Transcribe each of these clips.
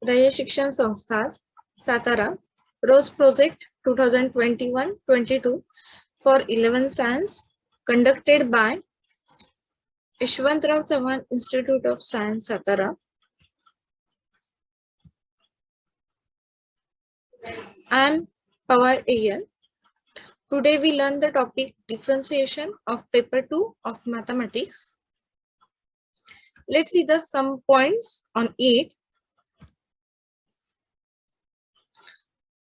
रय्य शिक्षण संस्था, Satara, Rose Project 2021-22 for 11 Science, conducted by Yashwantrao Chauhan Institute of Science, Satara. I am Pawar. Today we learn the topic differentiation of paper 2 of mathematics. Let's see the some points on it.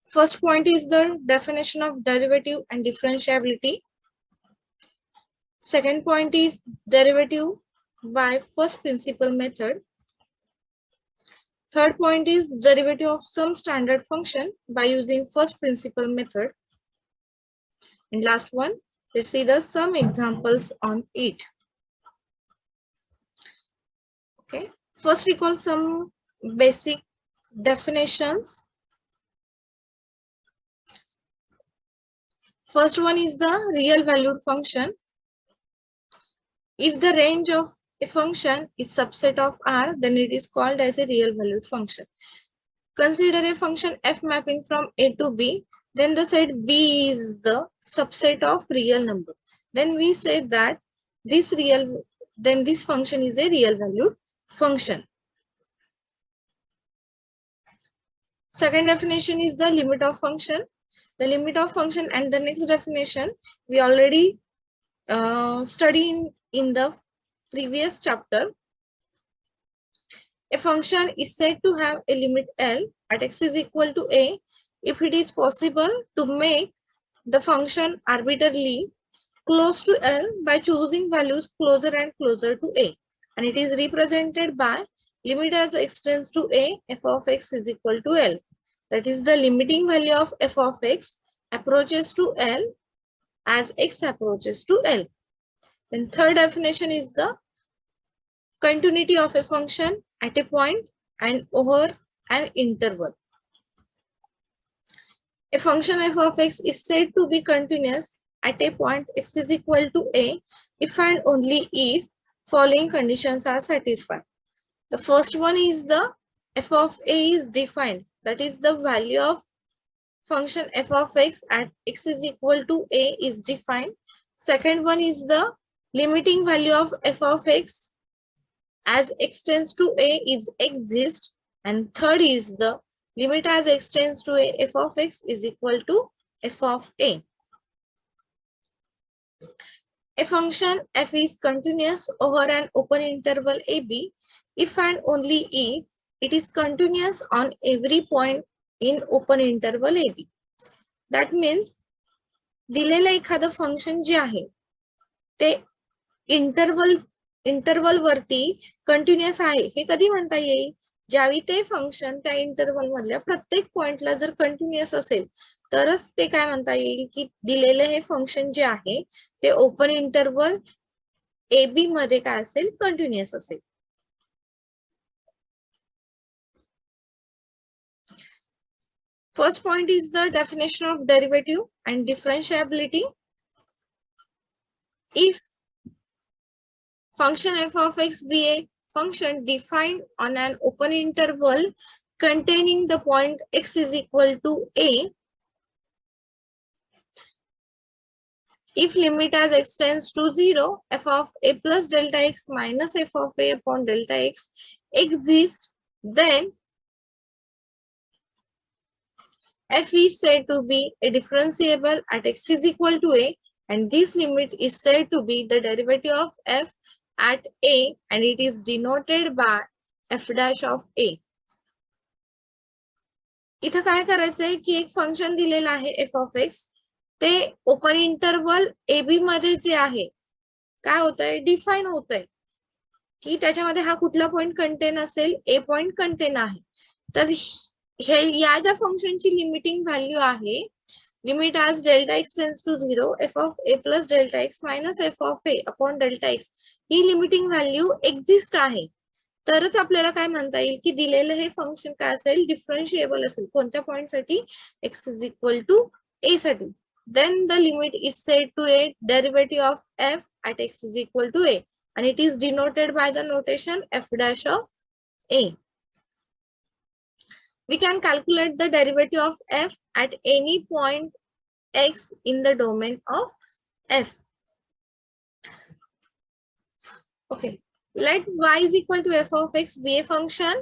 First point is the definition of derivative and differentiability. Second point is derivative by first principle method. Third point is derivative of some standard function by using first principle method. And last one, let's see the some examples on it. Okay, first we call some basic definitions. First one is the real valued function. If the range of a function is subset of R, then it is called as a real valued function. Consider a function f mapping from A to B, then the set B is the subset of real number. Then we say that this function is a real valued function. Second definition is the limit of function. The limit of function and the next definition we already studied in the previous chapter. A function is said to have a limit L at x is equal to A if it is possible to make the function arbitrarily close to L by choosing values closer and closer to A, and it is represented by limit as x tends to A, f of x is equal to L. That is, the limiting value of f of x approaches to L as x approaches to L. Then third definition is the continuity of a function at a point and over an interval. A function f of x is said to be continuous at a point x is equal to A if and only if following conditions are satisfied. The first one is the f of A is defined. That is, the value of function f of x at x is equal to A is defined. Second one is the limiting value of f of x as x tends to A is exists. And third is the limit as x tends to A, f of x is equal to f of A. A function f is continuous over an open interval AB if and only if it is continuous on every point in open interval AB. That means दिलेलं एखादं function जे आहे ते interval वरती continuous आहे हे कधी म्हणता येईल, ज्यावेळी ते फंक्शन त्या इंटरवल मधल्या प्रत्येक पॉइंटला जर कंटिन्युअस असेल तरच ते काय म्हणता येईल की दिलेले हे फंक्शन जे आहे ते ओपन इंटरवल AB मध्ये काय असेल, कंटिन्युअस असेल. First point is the definition of derivative and differentiability. If function f of x be a function defined on an open interval containing the point x is equal to A, if limit as x tends to 0, f of a plus delta x minus f of a upon delta x exists, then f is said to be a differentiable at x is equal to A, and this limit is said to be the derivative of f at A, and it is denoted by f dash of A. इथं काय करायचंय की एक function दिलेलं आहे f of x, ते open interval AB मध्ये जे आहे काय होतंय, डिफाइन होतंय की त्याच्यामध्ये हा कुठला पॉइंट कंटेन असेल, A पॉइंट कंटेन आहे. तर हे या ज्या फंक्शनची लिमिटिंग व्हॅल्यू आहे, limit as delta x tends to 0, f of a plus delta x minus f of a upon delta x, he limiting value exist आहे, तरच आपल्याला काय म्हणता येईल की दिलेलं हे फंक्शन काय असेल, डिफरन्शिएबल असेल. कोणत्या पॉइंट साठी, x is equal to a साठी. Then the limit is said to a derivative of f at x is equal to a, and it is denoted by the notation f dash of a. We can calculate the derivative of f at any point x in the domain of f. Okay, let y is equal to f of x be a function.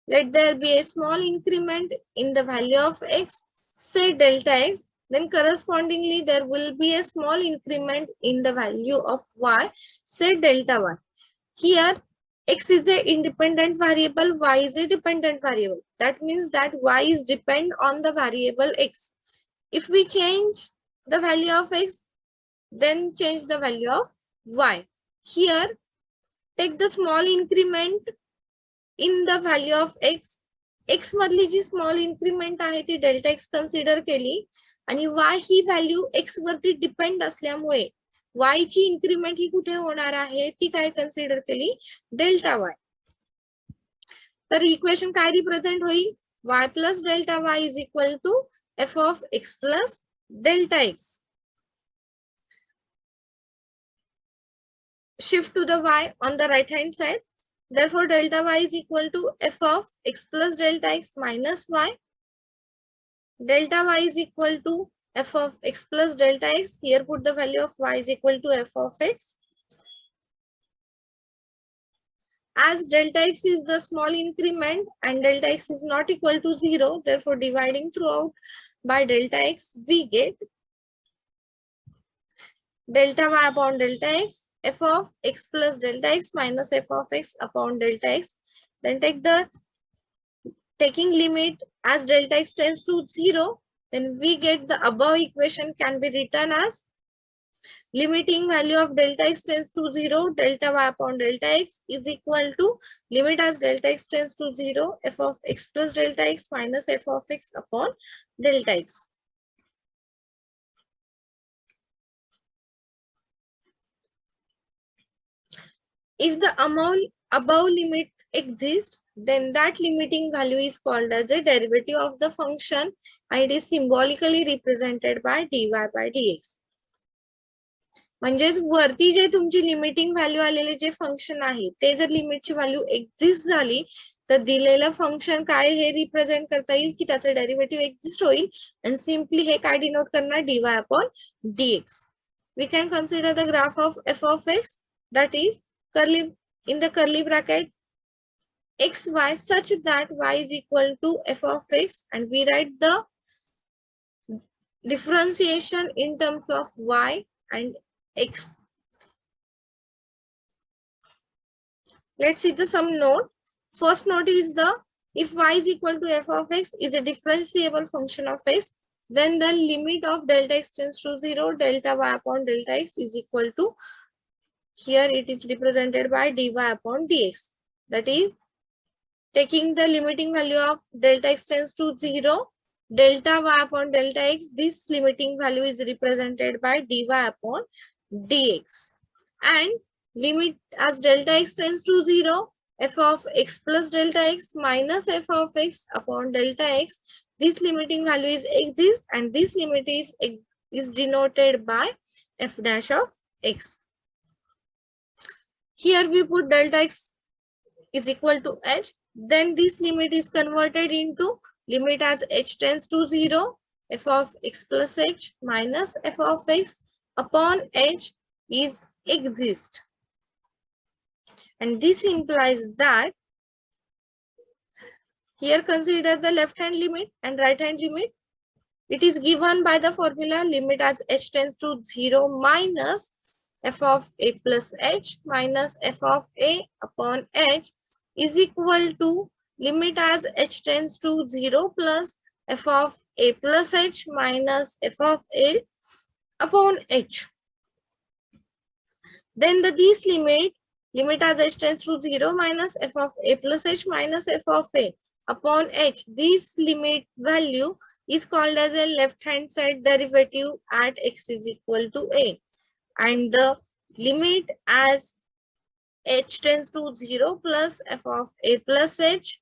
Let there be a small increment in the value of x, say delta x. Then correspondingly, there will be a small increment in the value of y, say delta y. Here, x is a independent variable, y is a dependent variable. That means that y is depend on the variable x. If we change the value of x, then change the value of y. Here, take the small increment in the value of x. x मधली जी small increment आहे ती delta x consider केली आणि y ही value x वरती depend असल्यामुळे y ची increment ही कुठे होणार आहे ती काय कन्सिडर केली डेल्टा y. तर इक्वेशन काय रिप्रेझेंट होईल y plus delta y is equal to f of x plus delta x. Shift to the y on the right hand side. Therefore, delta y is equal to f of x plus delta x minus y. Delta y is equal to f of x plus delta x. Here put the value of y is equal to f of x. As delta x is the small increment and delta x is not equal to 0, therefore dividing throughout by delta x, we get delta y upon delta x, f of x plus delta x minus f of x upon delta x. Then taking limit as delta x tends to 0, then we get the above equation can be written as limiting value of delta x tends to 0, delta y upon delta x is equal to limit as delta x tends to 0, f of x plus delta x minus f of x upon delta x. If the above limit exists, then that limiting value is called as a derivative of the function and it is symbolically represented by dy by dx. म्हणजेच वरती जे तुमची limiting value आलेले जे function आहे ते जर लिमिटची value exist झाली तर दिलेलं फंक्शन काय हे रिप्रेझेंट करता येईल की त्याचं डेरिव्हेटिव्ह एक्झिस्ट होईल आणि सिम्पली हे काय डिनोट करणार dy upon dx. We can consider the graph of f of x, that is curly in the curly bracket xy such that y is equal to f of x, and we write the differentiation in terms of y and x. Let's see the sum note. First note is the if y is equal to f of x is a differentiable function of x, then the limit of delta x tends to 0, delta y upon delta x is equal to, here it is represented by dy upon dx. That is, taking the limiting value of delta x tends to 0, delta y upon delta x, this limiting value is represented by dy upon dx. And limit as delta x tends to 0, f of x plus delta x minus f of x upon delta x, this limiting value is exists and this limit is denoted by f dash of x. Here we put delta x is equal to h, then this limit is converted into limit as h tends to 0, f of x plus h minus f of x upon h is exist. And this implies that, here consider the left hand limit and right hand limit. It is given by the formula limit as h tends to 0 minus f of a plus h minus f of a upon h is equal to limit as h tends to 0 plus f of a plus h minus f of a upon h. Then this limit as h tends to 0 minus f of a plus h minus f of a upon h, this limit value is called as a left hand side derivative at x is equal to a, and the limit as h tends to 0 plus f of a plus h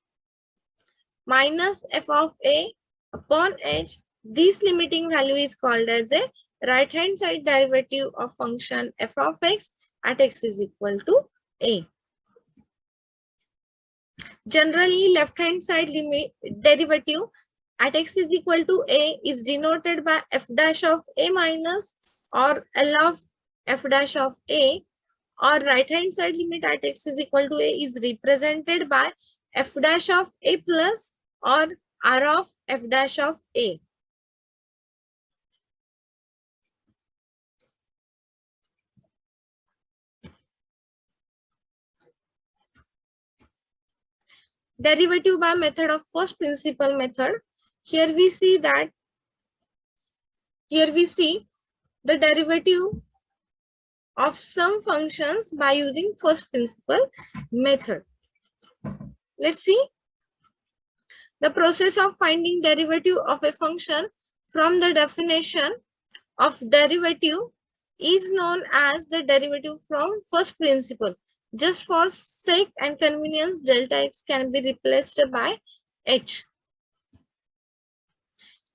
minus f of a upon h, this limiting value is called as a right hand side derivative of function f of x at x is equal to a. Generally, left-hand side limit derivative at x is equal to a is denoted by f dash of a minus or L of f dash of a, or right-hand side limit at x is equal to a is represented by f dash of a plus or r of f dash of a. Derivative by method of first principle method. Here we see the derivative of some functions by using first principle method. Let's see. The process of finding derivative of a function from the definition of derivative is known as the derivative from first principle. Just for sake and convenience, delta x can be replaced by h.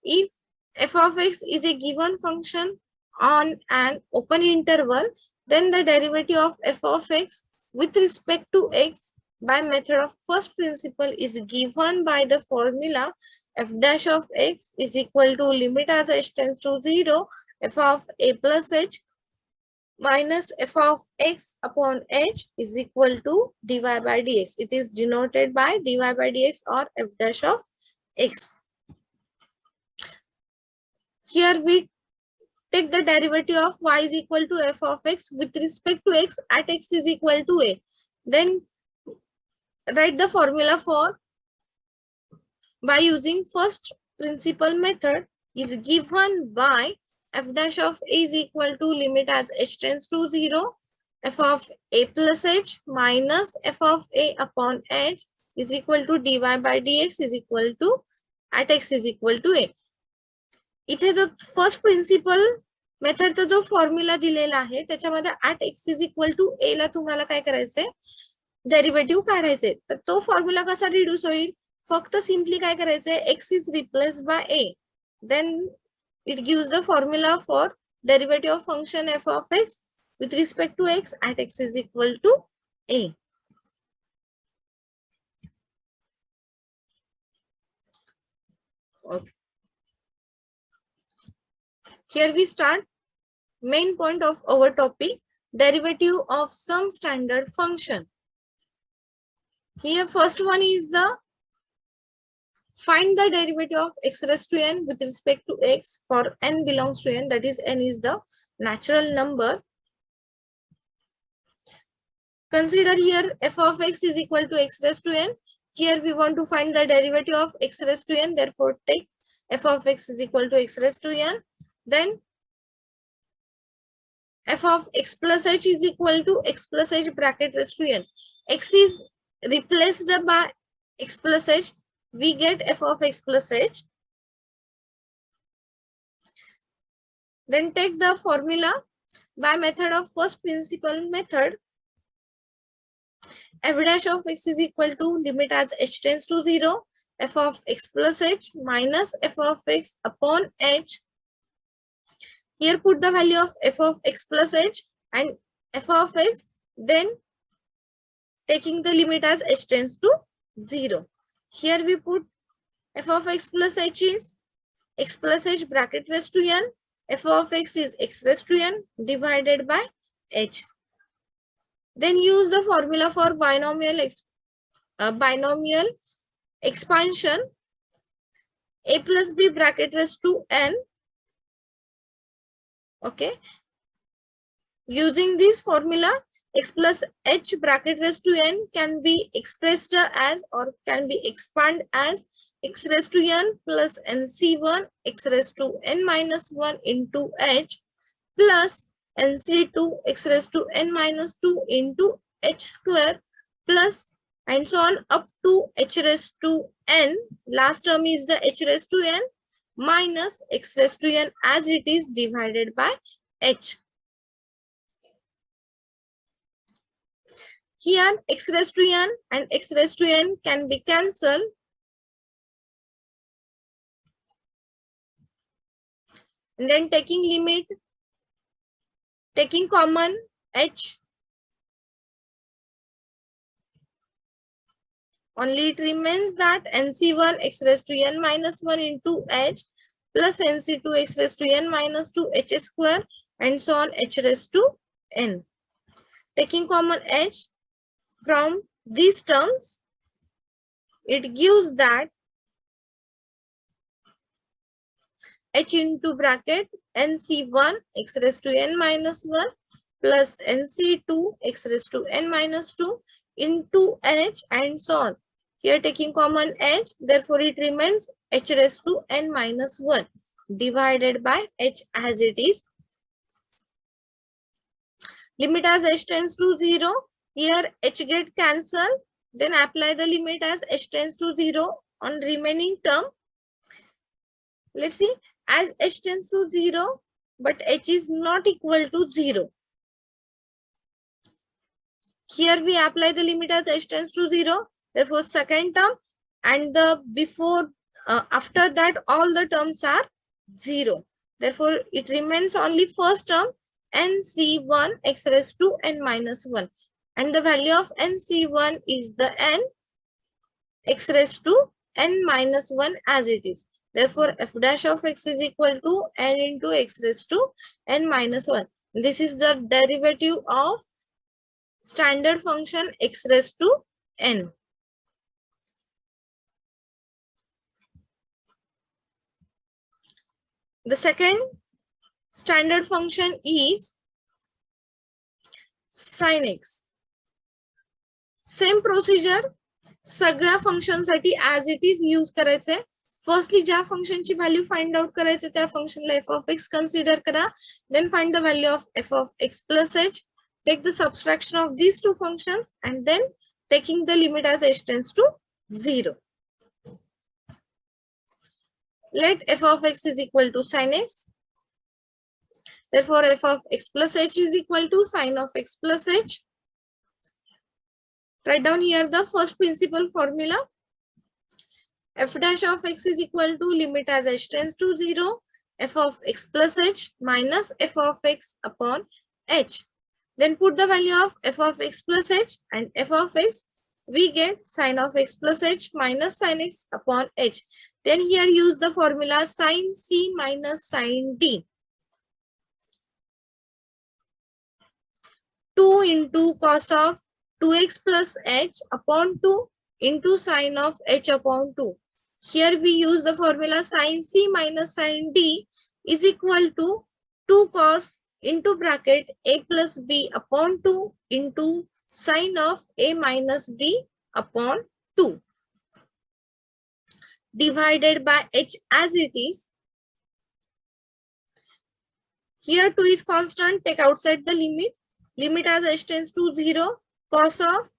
If f of x is a given function on an open interval, then the derivative of f of x with respect to x by method of first principle is given by the formula f dash of x is equal to limit as h tends to 0 f of a plus h minus f of x upon h is equal to dy by dx. It is denoted by dy by dx or f dash of x. Here we take the derivative of y is equal to f of x with respect to x at x is equal to a. Then write the formula for by using first principle method is given by f dash of a is equal to limit as h tends to 0 f of a plus h minus f of a upon h is equal to dy by dx is equal to at x is equal to a. इथे जो first principal मेथडचा जो formula दिलेला आहे त्याच्यामध्ये at x is equal to a ला तुम्हाला काय करायचंय डेरिव्हेटिव्ह काढायचे. तर तो फॉर्म्युला कसा रिड्यूस होईल, फक्त सिम्पली काय करायचंय x is replace by a, then it gives the formula for derivative of function f of x with respect to x at x is equal to a. Okay. Here we start main point of our topic, derivative of some standard function. Here first one is the find the derivative of x raised to n with respect to x for n belongs to n, that is n is the natural number. Consider here f of x is equal to x raised to n. Here we want to find the derivative of x raised to n, therefore take f of x is equal to x raised to n. Then f of x plus h is equal to x plus h bracket raised to n. X is replaced by x plus h, we get f of x plus h. Then take the formula by method of first principle method. F dash of x is equal to limit as h tends to 0 f of x plus h minus f of x upon h. Here put the value of f of x plus h and f of x, then taking the limit as h tends to 0. Here we put f of x plus h is x plus h bracket raised to n, f of x is x raised to n divided by h. Then use the formula for binomial expansion, a plus b bracket raised to n. Okay, using this formula x plus h bracket raised to n can be expressed as or can be expanded as x raised to n plus nc1 x raised to n minus 1 into h plus nc2 x raised to n minus 2 into h square plus and so on up to h raised to n. Last term is the h raised to n minus x raised to n as it is divided by h. Here x raised to n and x raised to n can be cancelled. And then taking limit, taking common h, Only it remains that NC1 x raised to n minus 1 into h plus NC2 x raised to n minus 2 h square and so on h raised to n. Taking common h from these terms, it gives that h into bracket NC1 x raised to n minus 1 plus NC2 x raised to n minus 2 into h and so on. Here taking common h, therefore it remains h raised to n minus 1 divided by h as it is. Limit as h tends to 0. Here h get cancelled. Then apply the limit as h tends to 0 on remaining term. Let's see, as h tends to 0, but h is not equal to 0. Here we apply the limit as h tends to 0. Therefore, second term and the before, after that, all the terms are 0. Therefore, it remains only first term NC1 x raised to n minus 1. And the value of NC1 is the n x raised to n minus 1 as it is. Therefore, f dash of x is equal to n into x raised to n minus 1. This is the derivative of standard function x raised to n. The second standard function is sin x. Same procedure, सगळ्या function साठी as it is use करायचे. Firstly ज्या फंक्शनची value find out करायचे त्या फंक्शनला f of x consider करा. Then find the value of f of x plus h. Take the subtraction of these two functions and then taking the limit as h tends to 0. Let f of x is equal to sin x. Therefore, f of x plus h is equal to sin of x plus h. Write down here the first principal formula. F dash of x is equal to limit as h tends to 0, f of x plus h minus f of x upon h. Then put the value of f of x plus h and f of x. We get sin of x plus h minus sin x upon h. Then here use the formula sin c minus sin d. 2 into cos of 2x plus h upon 2 into sin of h upon 2. Here we use the formula sin c minus sin d is equal to 2 cos into bracket a plus b upon 2 into sin of a minus b upon 2 divided by h as it is. Here 2 is constant, take outside the limit. Limit as h tends to 0, cos of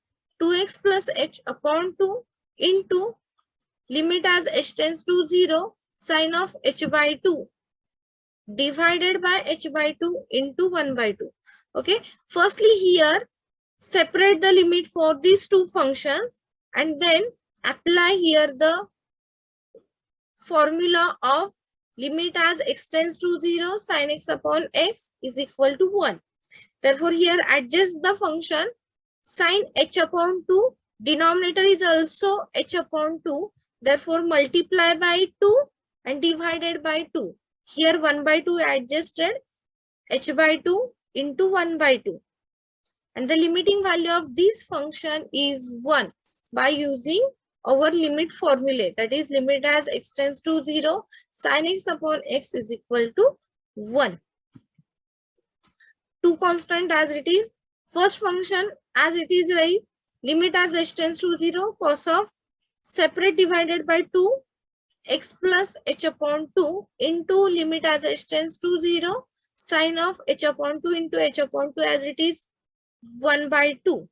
2x plus h upon 2 into limit as h tends to 0, sin of h by 2 divided by h by 2 into 1 by 2. Okay, firstly here separate the limit for these two functions and then apply here the formula of limit as x tends to 0, sin x upon x is equal to 1. Therefore, here adjust the function sin h upon 2. Denominator is also h upon 2. Therefore, multiply by 2 and divided by 2. Here 1 by 2 adjusted, h by 2 into 1 by 2. And the limiting value of this function is 1 by using our limit formula. That is limit as x tends to 0, sin x upon x is equal to 1. 2 constant as it is. First function as it is, right? Limit as h tends to 0, cos of separate divided by 2 x plus h upon 2 into limit as h tends to 0, sin of h upon 2 into h upon 2 as it is 1 by 2.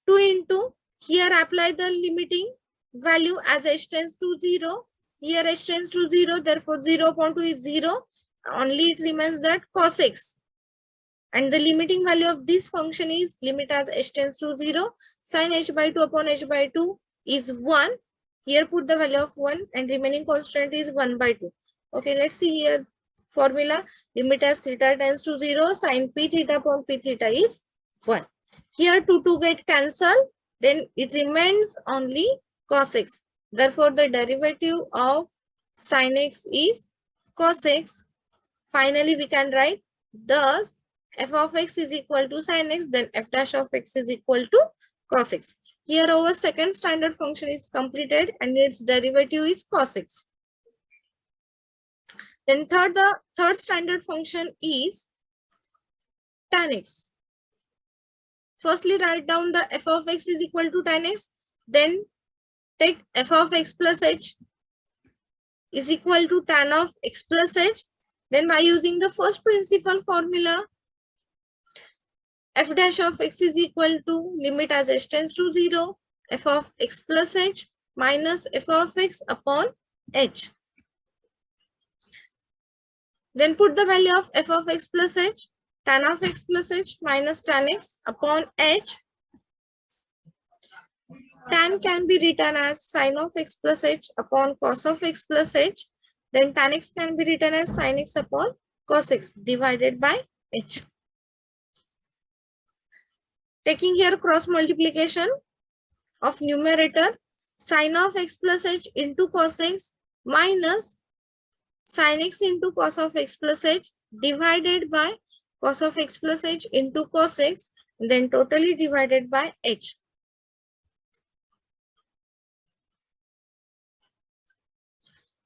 2 into, here apply the limiting value as h tends to 0. Here h tends to 0, therefore 0 upon 2 is 0. Only it remains that cos x. And the limiting value of this function is limit as h tends to 0, sin h by 2 upon h by 2 is 1. Here put the value of 1 and remaining constant is 1 by 2. Okay, let's see here formula. Limit as theta tends to 0, sin p theta upon p theta is 1. Here 2 get cancelled. then it remains only cos x. Therefore, the derivative of sin x is cos x. Finally, we can write thus f of x is equal to sin x, then f dash of x is equal to cos x. Here our second standard function is completed and its derivative is cos x. Then the third standard function is tan x. Firstly, write down the f of x is equal to tan x. Then take f of x plus h is equal to tan of x plus h. Then by using the first principal formula, f dash of x is equal to limit as h tends to 0, f of x plus h minus f of x upon h. Then put the value of f of x plus h, tan of x plus h minus tan x upon h. Tan can be written as sin of x plus h upon cos of x plus h. Then tan x can be written as sin x upon cos x divided by h. Taking here cross multiplication of numerator, sin of x plus h into cos x minus sin x into cos of x plus h divided by cos of x plus h into cos x, then totally divided by h.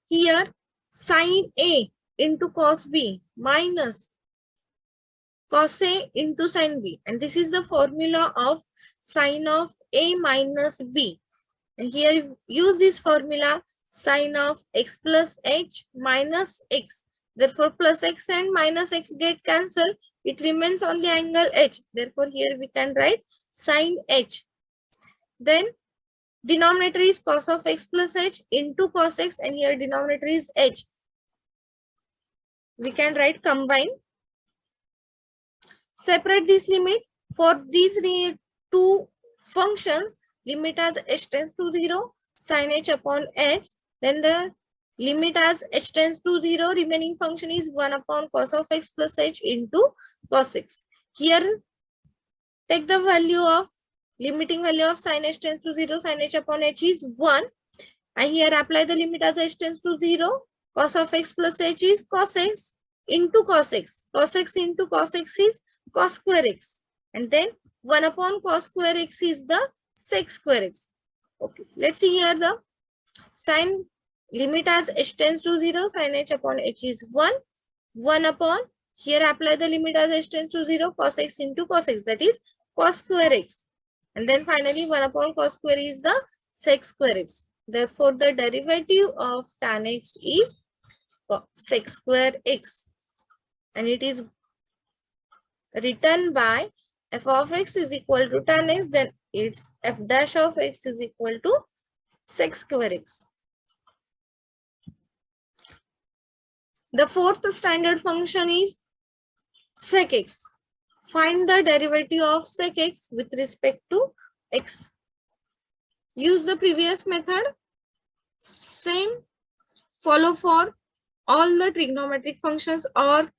Here sin a into cos b minus cos A into sin B. And this is the formula of sin of A minus B. And here use this formula, sin of x plus h minus x. Therefore, plus x and minus x get cancelled. It remains on the angle h. Therefore, here we can write sin h. Then denominator is cos of x plus h into cos x, and here denominator is h. We can write combine. Separate this limit for these two functions. Limit as h tends to 0, sin h upon h. Then the limit as h tends to 0, remaining function is 1 upon cos of x plus h into cos x. Here, take the value of limiting value of sin h tends to 0, sin h upon h is 1. And here apply the limit as h tends to 0, cos of x plus h is cos x into cos x. Cos x into cos x is cos square x, and then 1 upon cos square x is the sec square x. Okay, let's see here the sin limit as h tends to 0, sin h upon h is 1 upon, here apply the limit as h tends to 0, cos x into cos x, that is cos square x, and then finally 1 upon cos square is the sec square x. Therefore, the derivative of tan x is sec square x, and it is written by f of x is equal to tan x, then its f dash of x is equal to sec square x. The fourth standard function is sec x. Find the derivative of sec x with respect to x. Use the previous method. Same follow for all the trigonometric functions or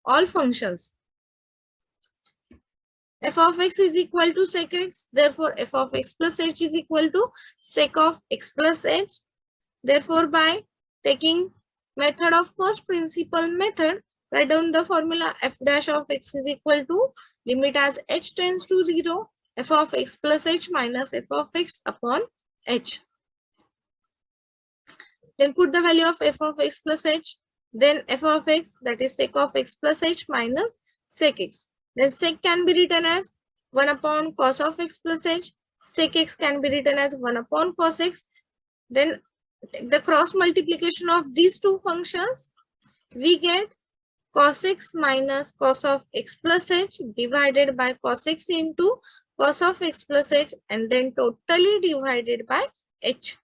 all functions. F of x is equal to sec x. Therefore, f of x plus h is equal to sec of x plus h. Therefore, by taking method of first principle method, write down the formula f dash of x is equal to limit as h tends to 0, f of x plus h minus f of x upon h. Then put the value of f of x plus h, then f of x, that is sec of x plus h minus sec x. Then sec can be written as 1 upon cos of x plus h. Sec x can be written as 1 upon cos x. Then the cross multiplication of these two functions, we get cos x minus cos of x plus h divided by cos x into cos of x plus h, and then totally divided by h.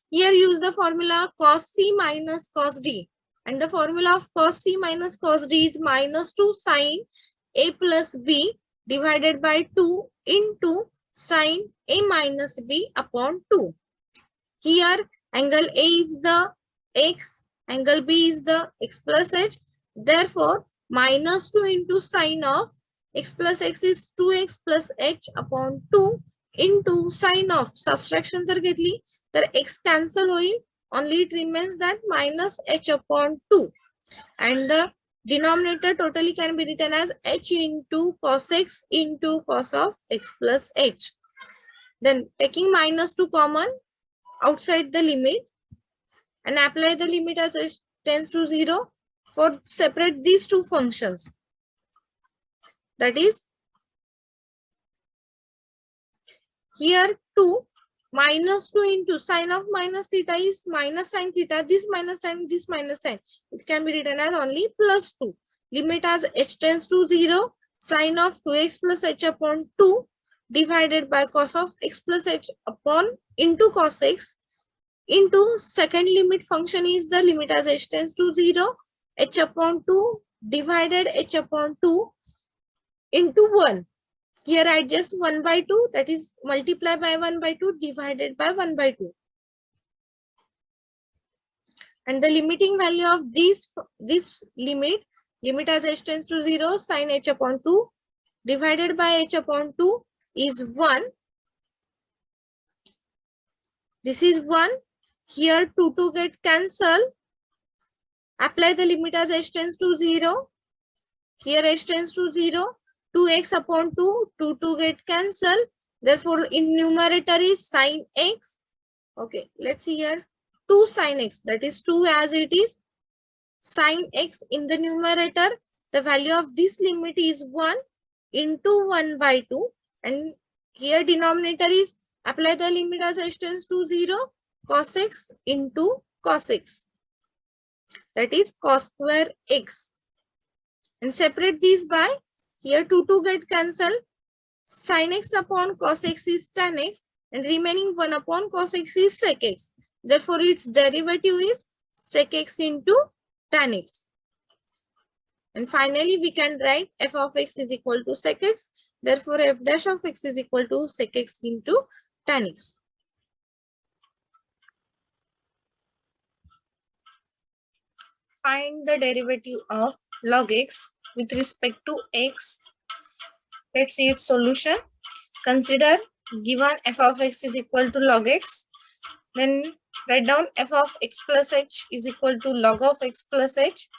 Here use the formula cos c minus cos d. And the formula of cos c minus cos d is minus 2 sin a plus b divided by 2 into sin a minus b upon 2. Here angle A is the x, angle B is the x plus h. Therefore, minus 2 into sin of x plus x is 2x plus h upon 2 into sign of subtraction जर घेतली तर x cancel होईल, only it remains that minus h upon 2 and the denominator totally can be written as h into cos x into cos of x plus h. Then taking minus 2 common outside the limit and apply the limit as h tends to 0 for separate these two functions. That is, here 2 minus 2 into sign of minus theta is minus sin theta, this minus sign, this minus sign. It can be written as only plus 2. Limit as h tends to 0, sin of 2x plus h upon 2 divided by cos of x plus h upon into cos x into second limit function is the limit as h tends to 0, h upon 2 divided h upon 2 into 1. Here adjust 1 by 2, that is multiply by 1 by 2 divided by 1 by 2. And the limiting value of this limit as h tends to 0 sin h upon 2 divided by h upon 2 is 1. This is 1. Here 2 get cancelled. Apply the limit as h tends to 0. Here h tends to 0. 2x upon 2, 2 get cancelled. Therefore, in numerator is sin x. Okay, let's see here. 2 sin x, that is 2 as it is. Sin x in the numerator, the value of this limit is 1 into 1 by 2. And here denominator is apply the limit as h tends to 0, cos x into cos x. That is cos square x. And separate these by, here 2 get cancelled. Sin x upon cos x is tan x and remaining 1 upon cos x is sec x. Therefore, its derivative is sec x into tan x. And finally, we can write f of x is equal to sec x. Therefore, f dash of x is equal to sec x into tan x. Find the derivative of log x with respect to x. Let's see its solution. Consider given f of x is equal to log x. Then write down f of x plus h is equal to log of x plus h.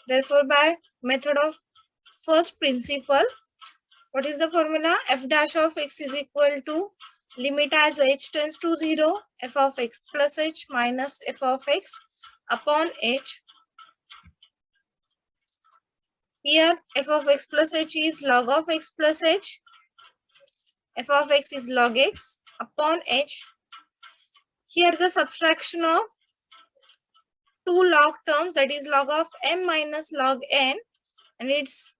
Therefore, by method of first principle, what is the formula? F dash of x is equal to limit as h tends to 0, f of x plus h minus f of x upon h. Here, f of x plus h is log of x plus h. F of x is log x upon h. Here, the subtraction of two log terms, that is log of m minus log n, and its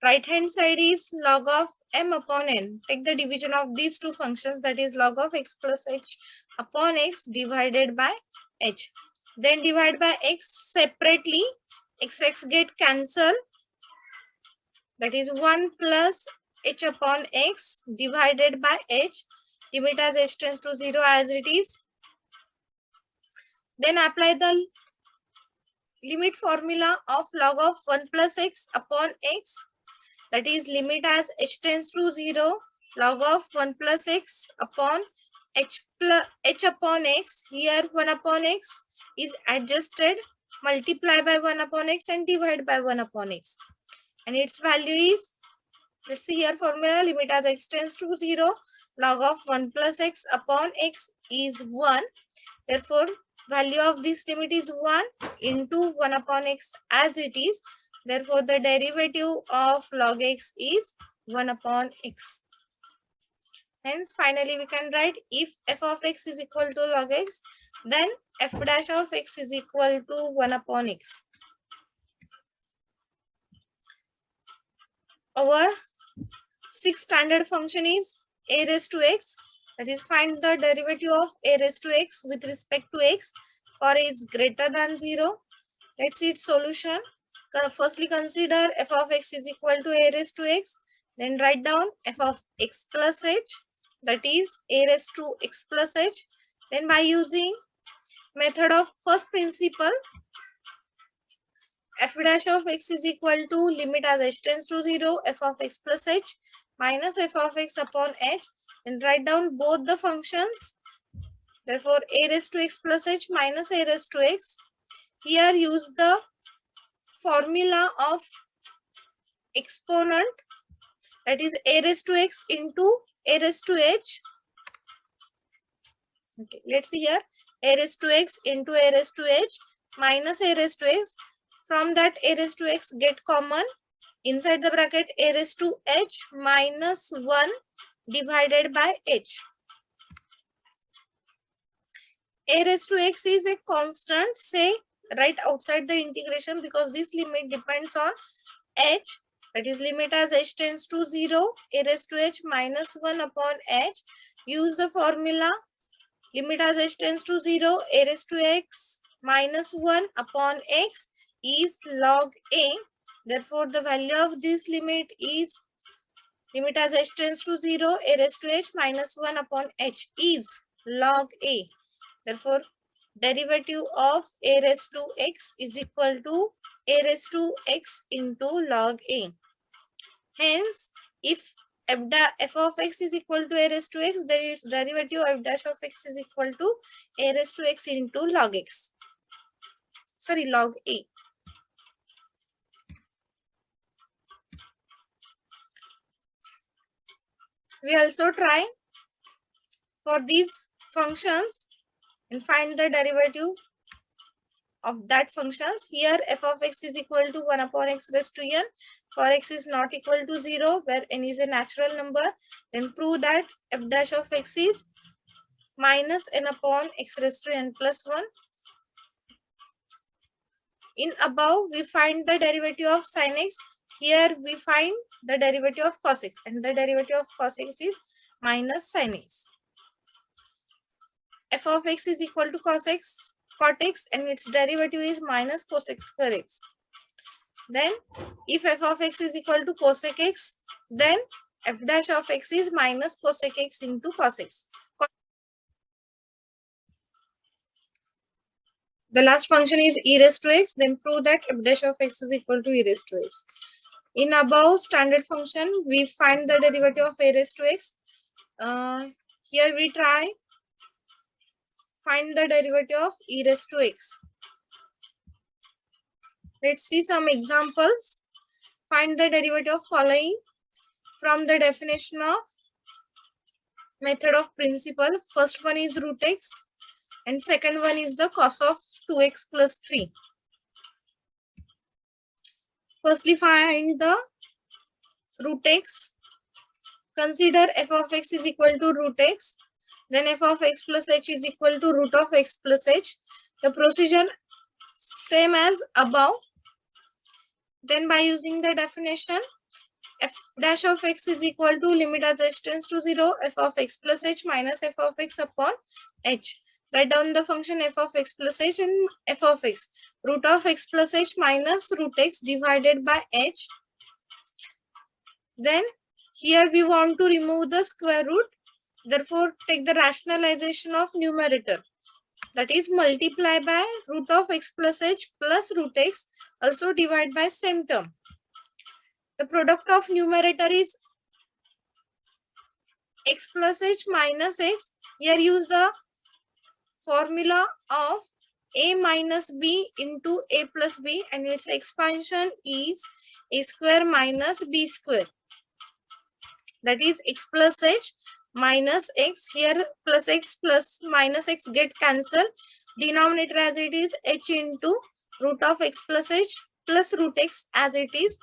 right hand side is log of m upon n. Take the division of these two functions, that is log of x plus h upon x divided by h. Then divide by x separately. X get cancelled. That is 1 plus h upon x divided by h. Limit as h tends to 0 as it is. Then apply the limit formula of log of 1 plus x upon x. That is limit as h tends to 0, log of 1 plus x upon h upon x. Here 1 upon x is adjusted, multiply by 1 upon x and divide by 1 upon x. And its value is, let's see here formula, limit as x tends to 0, log of 1 plus x upon x is 1. Therefore, value of this limit is 1 into 1 upon x as it is. Therefore, the derivative of log x is 1 upon x. Hence, finally, we can write if f of x is equal to log x, then f dash of x is equal to 1 upon x. Our sixth standard function is a raised to x. That is, find the derivative of a raised to x with respect to x for is greater than 0. Let's see its solution. Firstly, consider f of x is equal to a raised to x. Then write down f of x plus h, that is a raised to x plus h. Then by using method of first principle, f dash of x is equal to limit as h tends to 0 f of x plus h minus f of x upon h, and write down both the functions. Therefore a raised to x plus h minus a raised to x. Here use the formula of exponent, that is a raised to x into a raised to h. Okay, let's see here, a raised to x into a raised to h minus a raised to x. From that a raised to x get common, inside the bracket a raised to h minus 1 divided by h. A raised to x is a constant, say right outside the integration, because this limit depends on h, that is limit as h tends to 0 a raised to h minus 1 upon h. Use the formula limit as h tends to 0 a raised to x minus 1 upon x is log a. Therefore the value of this limit is limit as h tends to 0 a raised to h minus 1 upon h is log a. Therefore derivative of a raised to x is equal to a raised to x into log a. Hence if f of x is equal to a raised to x, then its derivative f dash of x is equal to a raised to x into log x. Sorry, log a. We also try for these functions and find the derivative of that functions. Here f of x is equal to 1 upon x raised to n. For x is not equal to 0, where n is a natural number, then prove that f dash of x is minus n upon x raised to n plus 1. In above we find the derivative of sin x. Here we find the derivative of cos x, and the derivative of cos x is minus sin x. F of x is equal to cos x cot x, and its derivative is minus cos x square x. Then if f of x is equal to cosec x, then f dash of x is minus cosec x into cos x. The last function is e raised to x, then prove that f dash of x is equal to e raised to x. In above standard function, we find the derivative of a raised to x. Here we try find the derivative of e raised to x. Let's see some examples. Find the derivative of following from the definition of method of principle. First one is root x, and second one is the cos of 2x plus 3. Firstly, find the root x. Consider f of x is equal to root x. Then f of x plus h is equal to root of x plus h. The procedure same as above. Then by using the definition, f dash of x is equal to limit as h tends to 0 f of x plus h minus f of x upon h. Write down the function f of x plus h and f of x. Root of x plus h minus root x divided by h. Then here we want to remove the square root. Therefore take the rationalization of numerator. That is multiply by root of x plus h plus root x, also divide by same term. The product of numerator is x plus h minus x. Here use the formula of a minus b into a plus b, and its expansion is a square minus b square. That is x plus h minus x. Here plus x plus minus x get cancelled. Denominator as it is h into root of x plus h plus root x as it is.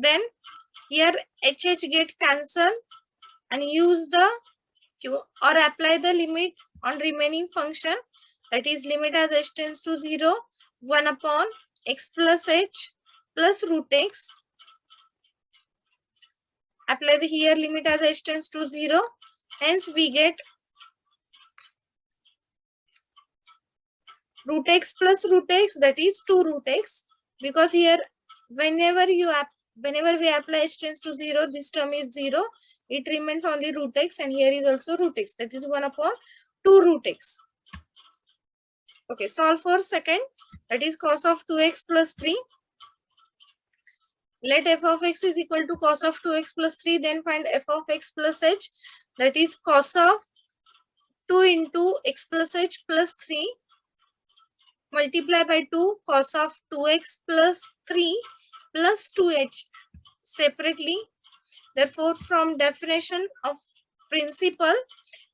Then here h get cancelled, and use the or apply the limit on remaining function, that is limit as h tends to 0 1 upon x plus h plus root x. Apply the here limit as h tends to 0. Hence we get root x plus root x, that is 2 root x, because here whenever we apply h tends to 0, this term is 0. It remains only root x, and here is also root x, that is 1 upon 2 root x. Okay, solve for second. that is cos of 2x plus 3. Let f of x is equal to cos of 2x plus 3, then find f of x plus h, that is cos of 2 into x plus h plus 3 multiply by 2 cos of 2x plus 3 plus 2h separately. Therefore, from definition of principle,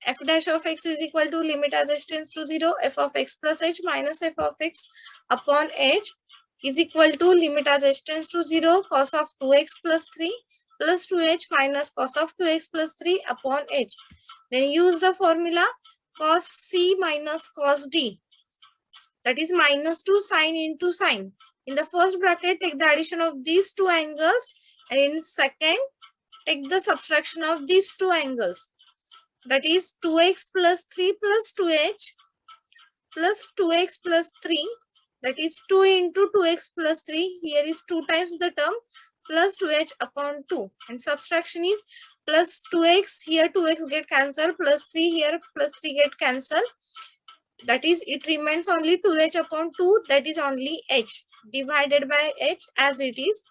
f dash of x is equal to limit as h tends to 0, f of x plus h minus f of x upon h is equal to limit as h tends to 0 cos of 2x plus 3 plus 2h minus cos of 2x plus 3 upon h. Then use the formula cos c minus cos d, that is minus 2 sine into sine. In the first bracket, take the addition of these two angles, and in second, take the subtraction of these two angles. That is 2x plus 3 plus 2h plus 2x plus 3. That is 2 into 2x plus 3. Here is 2 times the term plus 2h upon 2. And subtraction is plus 2x. Here 2x get cancelled. Plus 3 here plus 3 get cancelled. That is, it remains only 2h upon 2. That is only h divided by h as it is.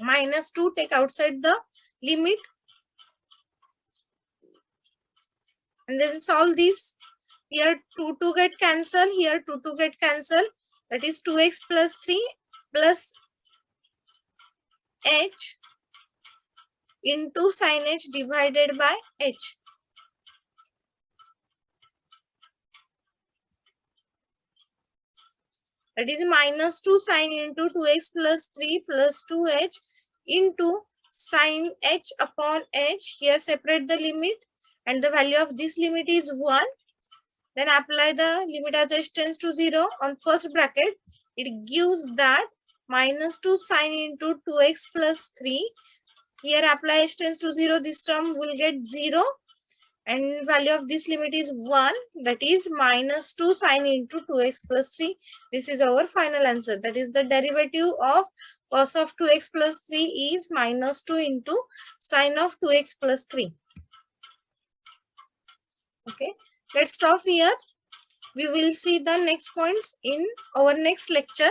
Minus 2 take outside the limit. And then solve this. Here 2 get cancelled. Here 2 get cancelled. That is 2x plus 3 plus h into sin h divided by h. That is minus 2 sin into 2x plus 3 plus 2h into sin h upon h. Here separate the limit, and the value of this limit is 1. Then apply the limit as h tends to 0 on first bracket. It gives that minus 2 sin into 2x plus 3. Here apply h tends to 0. This term will get 0. And value of this limit is 1. That is minus 2 sin into 2x plus 3. This is our final answer. That is, the derivative of cos of 2x plus 3 is minus 2 into sin of 2x plus 3. Okay. Let's stop here. We will see the next points in our next lecture.